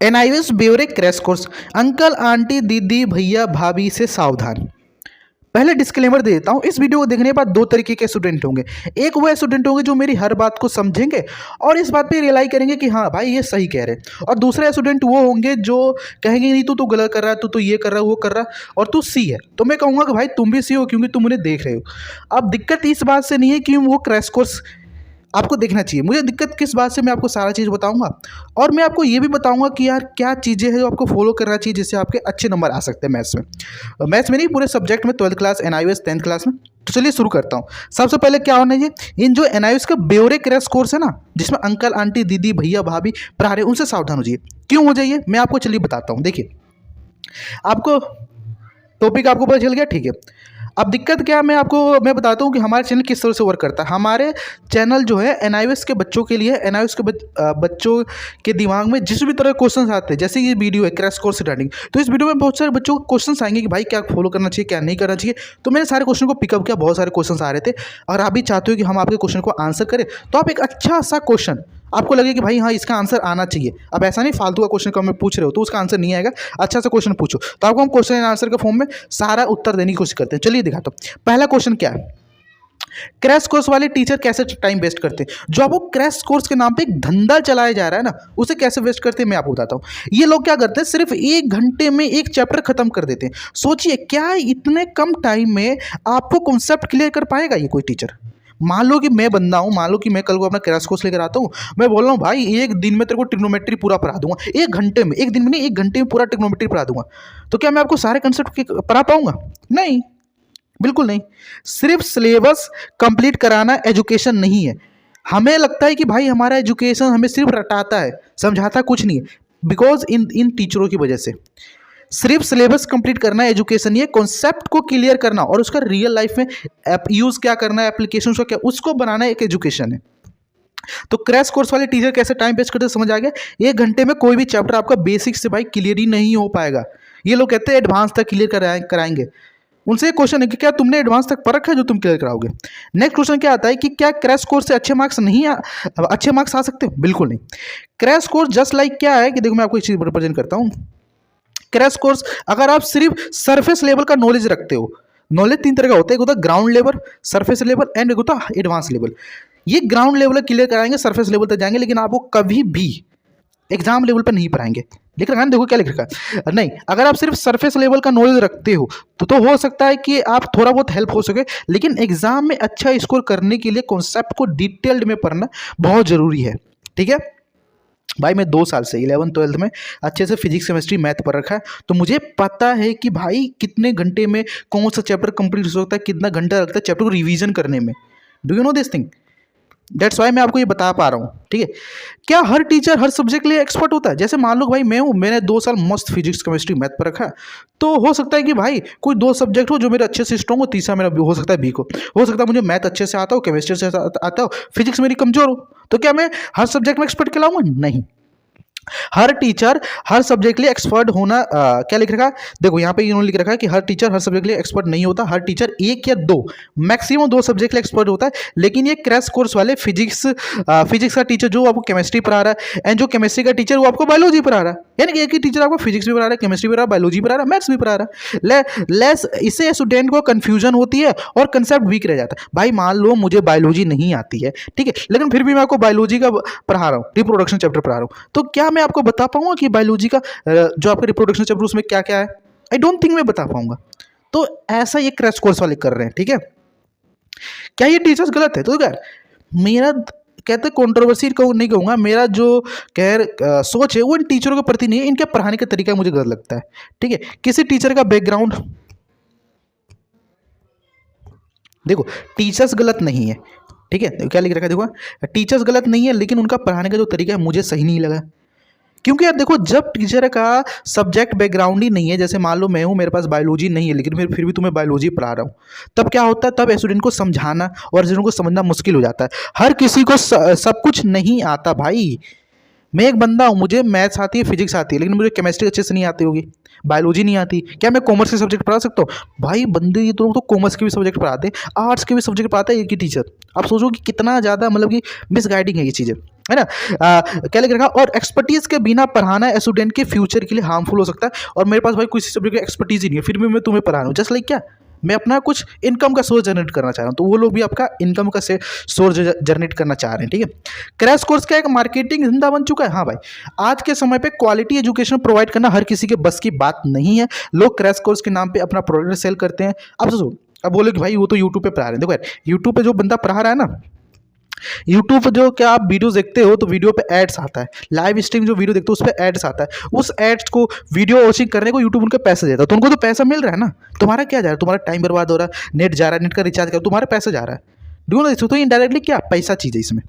एनआईवीएस ब्योरे crash course. Uncle aunty दीदी भैया भाभी से सावधान। पहले डिस्क्लेमर दे देता हूँ, इस वीडियो को देखने के बाद दो तरीके के स्टूडेंट होंगे। एक वो स्टूडेंट होंगे जो मेरी हर बात को समझेंगे और इस बात पे रियलाइज करेंगे कि हाँ भाई ये सही कह रहे हैं, और दूसरे स्टूडेंट वो होंगे जो कहेंगे नहीं तू गलत कर रहा है, तू ये कर रहा है, वो कर रहा है और तू सी है। तो मैं कहूँगा कि भाई तुम भी सी हो क्योंकि तुम उन्हें देख रहे हो। अब दिक्कत इस बात से नहीं है कि वो क्रैश कोर्स आपको देखना चाहिए, मुझे दिक्कत किस बात से, मैं आपको सारा चीज़ बताऊंगा और मैं आपको ये भी बताऊंगा कि यार क्या चीज़ें हैं जो आपको फॉलो करना चाहिए जिससे आपके अच्छे नंबर आ सकते हैं मैथ्स में। मैथ्स में नहीं, पूरे सब्जेक्ट में, 12th क्लास, एनआईवीएस 10th क्लास में। तो चलिए शुरू करता हूँ। सबसे पहले क्या होना चाहिए, इन जो एनआईवीएस का ब्योरे क्रैश कोर्स है ना, जिसमें अंकल आंटी दीदी भैया भाभी प्रारे, उनसे सावधान हो जाइए। क्यों हो जाइए मैं आपको चलिए बताता हूँ। देखिए आपको टॉपिक आपको पता चल गया, ठीक है। अब दिक्कत क्या है, मैं बताता हूँ कि हमारे चैनल किस तरह से वर्क करता है। हमारे चैनल जो है एनआईवीएस के बच्चों के लिए, एनआईवीएस के बच्चों के दिमाग में जिस भी तरह के क्वेश्चन आते हैं, जैसे ये वीडियो है क्रैश कोर्स स्टार्टिंग, तो इस वीडियो में बहुत सारे बच्चों को क्वेश्चन आएंगे कि भाई क्या फॉलो करना चाहिए, क्या नहीं करना चाहिए। तो मैंने सारे क्वेश्चन को पिकअप किया, बहुत सारे क्वेश्चन आ रहे थे। अगर आप भी चाहते हो कि हम आपके क्वेश्चन को आंसर करें तो आप एक अच्छा सा क्वेश्चन आपको लगे कि भाई हाँ इसका आंसर आना चाहिए। अब ऐसा नहीं फालतू का क्वेश्चन कम में पूछ रहे हो तो उसका आंसर नहीं आएगा, अच्छा सा क्वेश्चन पूछो, तो आपको हम क्वेश्चन एंड आंसर के फॉर्म में सारा उत्तर देने की कोशिश करते हैं। चलिए दिखाता हूँ। पहला क्वेश्चन क्या है, क्रैश कोर्स वाले टीचर कैसे टाइम वेस्ट करते हैं। जो आपको क्रैश कोर्स के नाम पे एक धंधा चलाया जा रहा है ना, उसे कैसे वेस्ट करते हैं मैं आपको बताता हूँ। ये लोग क्या करते हैं, सिर्फ 1 घंटे में एक चैप्टर खत्म कर देते हैं। सोचिए क्या इतने कम टाइम में आपको कॉन्सेप्ट क्लियर कर पाएगा ये कोई टीचर। मान लो कि मैं बंदा हूँ, मान लो कि मैं कल को अपना क्रैश कोर्स लेकर आता हूँ, मैं बोल रहा हूँ भाई एक दिन में तेरे को ट्रिग्नोमेट्री पूरा पढ़ा दूंगा, 1 घंटे में, एक दिन में नहीं 1 घंटे में पूरा ट्रिग्नोमेट्री पढ़ा दूंगा। तो क्या मैं आपको सारे कंसेप्ट पढ़ा पाऊंगा? नहीं, बिल्कुल नहीं। सिर्फ सिलेबस कंप्लीट कराना एजुकेशन नहीं है। हमें लगता है कि भाई हमारा एजुकेशन हमें सिर्फ रटाता है, समझाता कुछ नहीं है। बिकॉज इन टीचरों की वजह से सिर्फ सिलेबस कंप्लीट करना एजुकेशन नहीं है, कॉन्सेप्ट को क्लियर करना और उसका रियल लाइफ में यूज क्या करना है, एप्लीकेशन को क्या, उसको बनाना एक एजुकेशन है। तो क्रैश कोर्स वाले टीचर कैसे टाइम वेस्ट करते समझ आ गया। 1 घंटे में कोई भी चैप्टर आपका बेसिक से भाई क्लियर ही नहीं हो पाएगा। ये लोग कहते हैं एडवांस तक क्लियर कराएंगे। उनसे एक क्वेश्चन है कि क्या तुमने एडवांस तक पढ़ रखा है जो तुम क्लियर कराओगे। नेक्स्ट क्वेश्चन क्या आता है कि क्या क्रैश कोर्स से अच्छे मार्क्स आ सकते हैं? बिल्कुल नहीं। क्रैश कोर्स जस्ट लाइक क्या है कि देखो मैं आपको एक चीज रिप्रेजेंट करता हूँ। क्रैश कोर्स अगर आप सिर्फ सरफेस लेवल का नॉलेज रखते हो, नॉलेज 3 तरह का होता है, एक होता है ground level, surface level and एक होता है एडवांस लेवल। ये ग्राउंड लेवल क्लियर कराएंगे, सरफेस लेवल तक जाएंगे, लेकिन आपको कभी भी एग्जाम लेवल पर नहीं पढ़ाएंगे। लिख रखा है, देखो क्या लिख रखा है। नहीं, अगर आप सिर्फ सरफेस लेवल का नॉलेज रखते हो तो हो सकता है कि आप थोड़ा बहुत हेल्प हो सके, लेकिन एग्जाम में अच्छा स्कोर करने के लिए कॉन्सेप्ट को डिटेल्ड में पढ़ना बहुत जरूरी है। ठीक है भाई, मैं 2 साल से 11th 12th में अच्छे से फिजिक्स केमिस्ट्री मैथ पढ़ रखा है, तो मुझे पता है कि भाई कितने घंटे में कौन सा चैप्टर कंप्लीट हो सकता है, कितना घंटा लगता है चैप्टर को रिवीजन करने में। Do you know this thing? That's why मैं आपको ये बता पा रहा हूँ। ठीक है, क्या हर टीचर हर सब्जेक्ट के लिए एक्सपर्ट होता है? जैसे मान लो भाई मैं हूँ, मैंने 2 साल मस्त फिजिक्स केमिस्ट्री मैथ पर रखा है, तो हो सकता है कि भाई कोई 2 सब्जेक्ट हो जो मेरे अच्छे से स्ट्रॉन्ग हो, तीसरा मेरा हो सकता है वीक हो सकता है मुझे मैथ अच्छे से आता हो, केमिस्ट्री से आता हो, फिजिक्स मेरी कमजोर हो। तो क्या मैं हर सब्जेक्ट में एक्सपर्ट कहलाऊंगा? नहीं। हर टीचर हर सब्जेक्ट के लिए एक्सपर्ट होना क्या लिख रखा है, देखो यहाँ पे इन्होंने लिख रखा है कि हर टीचर हर सब्जेक्ट के लिए एक्सपर्ट नहीं होता। हर टीचर 1 या 2 मैक्सिमम 2 सब्जेक्ट के लिए एक्सपर्ट होता है। लेकिन ये क्रैश कोर्स वाले फिजिक्स का टीचर जो आपको केमिस्ट्री पढ़ा रहा है, एंड जो केमिस्ट्री का टीचर वो आपको बायोलॉजी पढ़ा रहा है, यानी कि एक ही टीचर आपको फिजिक्स भी पढ़ा रहा है, केमिस्ट्री भी पढ़ा रहा है, बायोलॉजी पढ़ा रहा है, मैथ्स भी पढ़ा रहा है। इससे स्टूडेंट को कंफ्यूजन होती है और कंसेप्ट वीक रह जाता है। भाई मान लो मुझे बायोलॉजी नहीं आती है, ठीक है, लेकिन फिर भी मैं आपको बायोलॉजी का पढ़ा रहा हूँ, रिप्रोडक्शन चैप्टर पढ़ा रहा हूँ, तो क्या मैं आपको बता पाऊंगा कि बायोलॉजी का जो आपका रिप्रोडक्शन चैप्टर उसमें क्या क्या है? आई डोंट थिंक मैं बता पाऊंगा। तो ऐसा ये क्रैश कोर्स वाले कर रहे हैं। ठीक है, क्या ये टीचर्स गलत है? तो यार मेरा कहते कंट्रोवर्सी को नहीं कहूँगा, मेरा जो सोच है वो इन टीचरों के प्रति नहीं है, इनके पढ़ाने का तरीका मुझे गलत लगता है। ठीक है, किसी टीचर का बैकग्राउंड, देखो टीचर्स गलत नहीं है, ठीक है, क्या लिख रखा है देखो, टीचर्स गलत नहीं है, लेकिन उनका पढ़ाने का जो तरीका है मुझे सही नहीं लगा। क्योंकि यार देखो, जब टीचर का सब्जेक्ट बैकग्राउंड ही नहीं है, जैसे मान लो मैं हूँ, मेरे पास बायोलॉजी नहीं है, लेकिन फिर भी तुम्हें बायोलॉजी पढ़ा रहा हूँ, तब क्या होता है, तब स्टूडेंट को समझाना और स्टूडेंट को समझना मुश्किल हो जाता है। हर किसी को सब कुछ नहीं आता भाई। मैं एक बंदा हूँ, मुझे मैथ्स आती है, फिजिक्स आती है, लेकिन मुझे केमिस्ट्री अच्छे से नहीं आती होगी, बायोलॉजी नहीं आती, क्या मैं कॉमर्स के सब्जेक्ट पढ़ा सकता हूँ? भाई बंदे ये तो कॉमर्स के भी सब्जेक्ट पढ़ाते हैं, आर्ट्स के भी सब्जेक्ट पढ़ाता है एक ही टीचर। आप सोचो कि कितना ज़्यादा मतलब कि मिसगाइडिंग है ये चीज़ें, है ना। क्या लिख रखा, और एक्सपर्टीज़ के बिना पढ़ाना स्टूडेंट के फ्यूचर के लिए हार्मफुल हो सकता है, और मेरे पास भाई किसी सब्जेक्ट की एक्सपर्टीज ही नहीं है, फिर भी मैं तुम्हें पढ़ा रहा हूँ, जस्ट लाइक क्या मैं अपना कुछ इनकम का सोर्स जनरेट करना चाह रहा हूँ, तो वो लोग भी आपका इनकम का सोर्स जनरेट करना चाह रहे हैं, ठीक है। क्रैश कोर्स का एक मार्केटिंग धंधा बन चुका है। हाँ भाई, आज के समय पे क्वालिटी एजुकेशन प्रोवाइड करना हर किसी के बस की बात नहीं है। लोग क्रैश कोर्स के नाम पे अपना प्रोडक्ट सेल करते हैं। अब सोचो, अब बोले कि भाई वो तो यूट्यूब पे पढ़ा रहे हैं, देखो यार यूट्यूब पे जो बंदा पढ़ा रहा है ना, यूट्यूब पर जो क्या आप वीडियोस देखते हो तो वीडियो पे एड्स आता है, लाइव स्ट्रीम जो वीडियो देखते हो उस पर एड्स आता है, उस एड्स को वीडियो वॉचिंग करने को यूट्यूब उनको पैसे देता है, तो उनको तो पैसा मिल रहा है ना, तुम्हारा क्या जा रहा है, तुम्हारा टाइम बर्बाद हो रहा है, नेट जा रहा है, नेट का रिचार्ज कर, तुम्हारा पैसा जा रहा है, डू नो, तो इनडायरेक्टली क्या पैसा चीज़ है इसमें।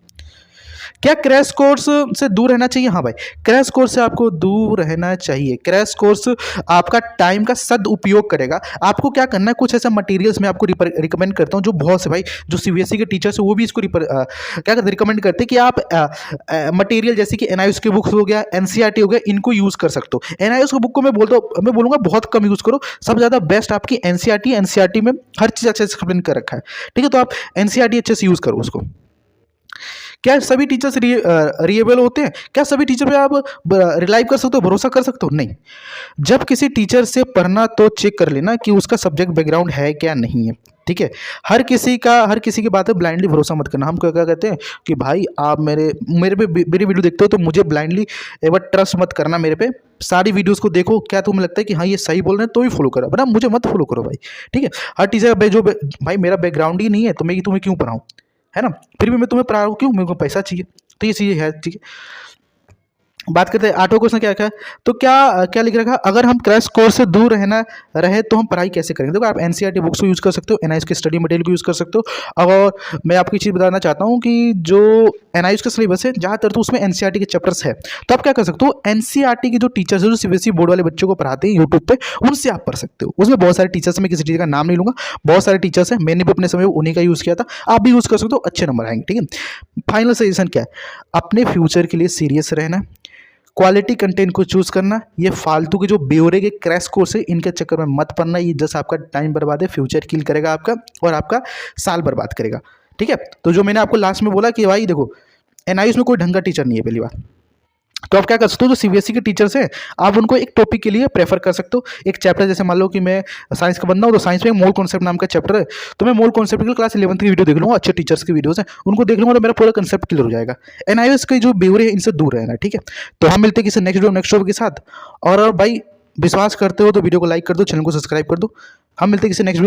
क्या क्रैश कोर्स से दूर रहना चाहिए? हाँ भाई, क्रैश कोर्स से आपको दूर रहना चाहिए। क्रैश कोर्स आपका टाइम का सदुपयोग करेगा। आपको क्या करना है, कुछ ऐसा मटेरियल्स मैं आपको रिकमेंड करता हूँ, जो बहुत से भाई जो सीबीएसई के टीचर्स है वो भी इसको क्या रिकमेंड करते हैं कि आप मटेरियल जैसे कि एनआईएस की बुक्स हो गया, एनसीईआरटी हो गया, इनको यूज़ कर सकते हो। एनआईएस की बुक को मैं बोलूँगा बहुत कम यूज़ करो, सबसे ज़्यादा बेस्ट आपकी एनसीईआरटी में हर चीज़ अच्छे से एक्सप्लेन कर रखा है, ठीक है, तो आप एनसीईआरटी अच्छे से यूज़ करो उसको। क्या सभी टीचर्स रिएबल होते हैं? क्या सभी टीचर पे आप रिलाई कर सकते हो, भरोसा कर सकते हो? नहीं। जब किसी टीचर से पढ़ना तो चेक कर लेना कि उसका सब्जेक्ट बैकग्राउंड है क्या नहीं है, ठीक है। हर किसी की बात है ब्लाइंडली भरोसा मत करना। हम क्या कहते हैं कि भाई आप मेरी वीडियो देखते हो तो मुझे ब्लाइंडली एक बार ट्रस्ट मत करना, मेरे पे सारी वीडियोस को देखो, क्या तुम्हें लगता है कि हाँ ये सही बोल रहे हैं तो ही फॉलो करो, वरना मुझे मत फॉलो करो भाई, ठीक है। हर टीचर भाई मेरा बैकग्राउंड ही नहीं है तो मैं तुम्हें क्यों पढ़ाऊँ, है ना, फिर भी मैं तुम्हें पढ़ा रहा हूँ, क्यों, मेरे को पैसा चाहिए, तो ये चीज़ें है, ठीक है। बात करते हैं आठवां क्वेश्चन क्या है, तो क्या क्या लिख रखा, अगर हम क्रैश कोर्स से दूर रहे तो हम पढ़ाई कैसे करेंगे? देखो आप एनसीईआरटी बुक्स को यूज़ कर सकते हो, एनआईएस के स्टडी मटेरियल को यूज़ कर सकते हो, और मैं आपको एक चीज़ बताना चाहता हूँ कि जो एनआईएस का सिलेबस है ज़्यादातर तो उसमें एनसीईआरटी के चैप्टर्स है, तो आप क्या कर सकते हो, एनसीईआरटी के जो टीचर्स है जो सीबीएसई बोर्ड वाले बच्चों को पढ़ाते हैं यूट्यूब पे, उनसे आप पढ़ सकते हो। उसमें बहुत सारे टीचर्स, मैं किसी टीचर का नाम नहीं लूँगा, बहुत सारे टीचर्स हैं, मैंने भी अपने समय उन्हीं का यूज़ किया था, आप भी यूज़ कर सकते हो, अच्छे नंबर आएंगे, ठीक है। फाइनल सजेशन क्या है, अपने फ्यूचर के लिए सीरियस रहना, क्वालिटी कंटेंट को चूज करना, ये फालतू के जो ब्योरे के क्रैश कोर्स है इनके चक्कर में मत पड़ना, ये जस्ट आपका टाइम बर्बाद है, फ्यूचर किल करेगा आपका और आपका साल बर्बाद करेगा, ठीक है। तो जो मैंने आपको लास्ट में बोला कि भाई देखो एनआईएस में कोई ढंग का टीचर नहीं है पहली बार, तो आप क्या कर सकते हो, जो सीबीएसई के टीचर्स हैं आप उनको एक टॉपिक के लिए प्रेफर कर सकते हो, एक चैप्टर, जैसे मान लो कि मैं साइंस का बंदा हूँ तो साइंस में मोल कॉन्सेप्ट नाम का चैप्टर है, तो मैं मोल कॉन्सेप्ट की क्लास 11th की वीडियो देख लूँगा, अच्छे टीचर्स की वीडियोस हैं उनको देख लूँगा, तो मेरा पूरा कंसेप्ट क्लियर हो जाएगा। एनआईएस के जो ब्योरे हैं इनसे दूर रहना, ठीक है। तो हम मिलते हैं किसी नेक्स्ट वीडियो के साथ, और भाई विश्वास करते हो तो वीडियो को लाइक कर दो, चैनल को सब्सक्राइब कर दो, हम मिलते हैं किसी नेक्स्ट वीडियो।